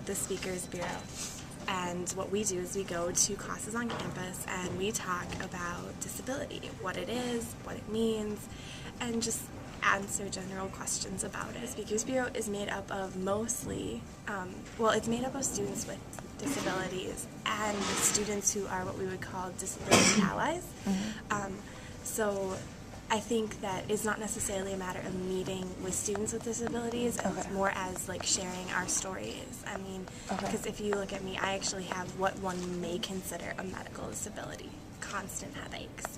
with the Speakers Bureau. And what we do is we go to classes on campus and we talk about disability, what it is, what it means, and just answer general questions about it. The Speakers Bureau is made up of mostly, it's made up of students with disabilities and students who are what we would call disability allies. So I think that it's not necessarily a matter of meeting with students with disabilities, and more as like sharing our stories. I mean, because if you look at me, I actually have what one may consider a medical disability, constant headaches,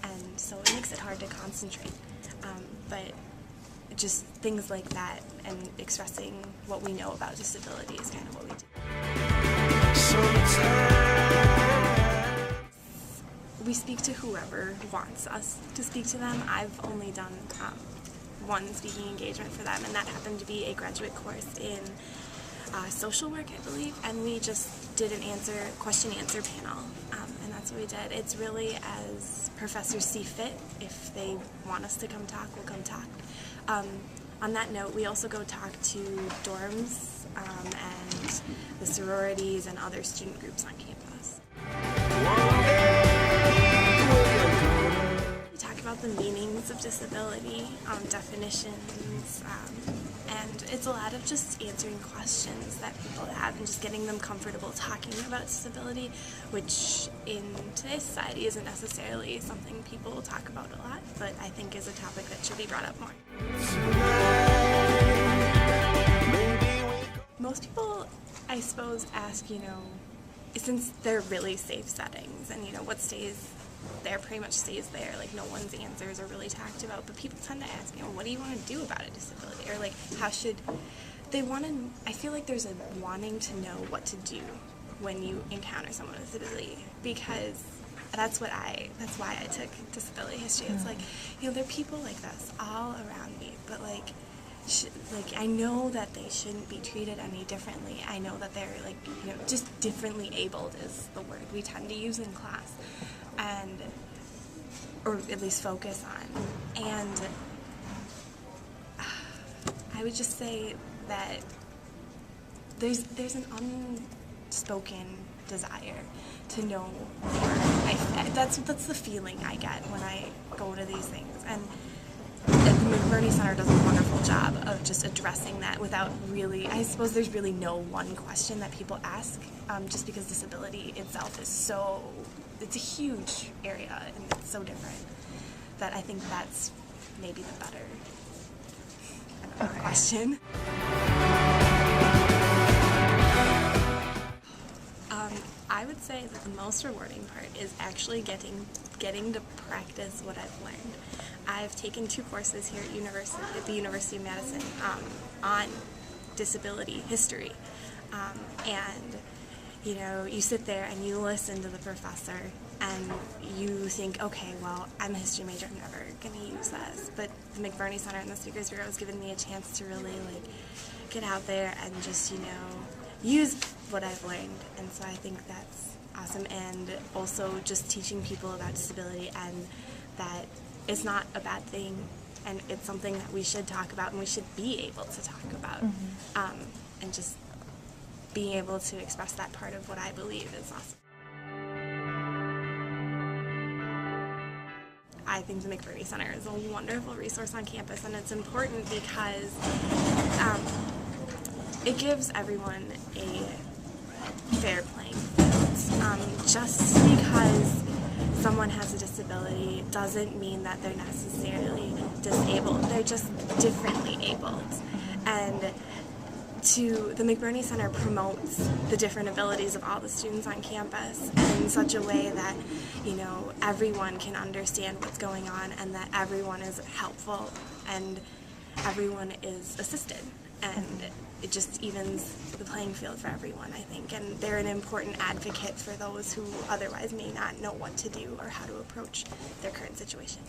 and so it makes it hard to concentrate. But just things like that and expressing what we know about disability is kind of what we do. We speak to whoever wants us to speak to them. I've only done one speaking engagement for them, and that happened to be a graduate course in social work, I believe, and we just did an question-answer panel, and that's what we did. It's really as professors see fit. If they want us to come talk, we'll come talk. On that note, we also go talk to dorms and the sororities and other student groups on campus. We talk about the meanings of disability, definitions, and it's a lot of just answering questions that people have and just getting them comfortable talking about disability, which in today's society isn't necessarily something people talk about a lot, but I think is a topic that should be brought up more. Most people, I suppose, ask, since they're really safe settings and, what stays there pretty much stays there, like no one's answers are really talked about, but people tend to ask, what do you want to do about a disability, or like how should they want to, I feel like there's a wanting to know what to do when you encounter someone with a disability, because that's why I took disability history. It's like, there are people like this all around me, but like I know that they shouldn't be treated any differently. I know that they're just differently abled is the word we tend to use in class, or at least focus on. And I would just say that there's an unspoken desire to know more. That's the feeling I get when I go to these things, and the McBurney Center does a wonderful job of just addressing that without really, I suppose there's really no one question that people ask, just because disability itself is it's a huge area and it's so different that I think that's maybe the better question. I would say that the most rewarding part is actually getting to practice what I've learned. I've taken 2 courses here at the University of Madison on disability history, and you sit there and you listen to the professor and you think, okay, well, I'm a history major, I'm never going to use this, but the McBurney Center and the Speakers Bureau has given me a chance to really get out there and just use what I've learned, and so I think that's awesome. And also just teaching people about disability and that it's not a bad thing, and it's something that we should talk about and we should be able to talk about, and just being able to express that part of what I believe is awesome. I think the McBurney Center is a wonderful resource on campus, and it's important because it gives everyone a fair playing field. Just because someone has a disability doesn't mean that they're necessarily disabled. They're just differently abled. And the McBurney Center promotes the different abilities of all the students on campus in such a way that, everyone can understand what's going on and that everyone is helpful and everyone is assisted. And it just evens the playing field for everyone, I think. And they're an important advocate for those who otherwise may not know what to do or how to approach their current situation.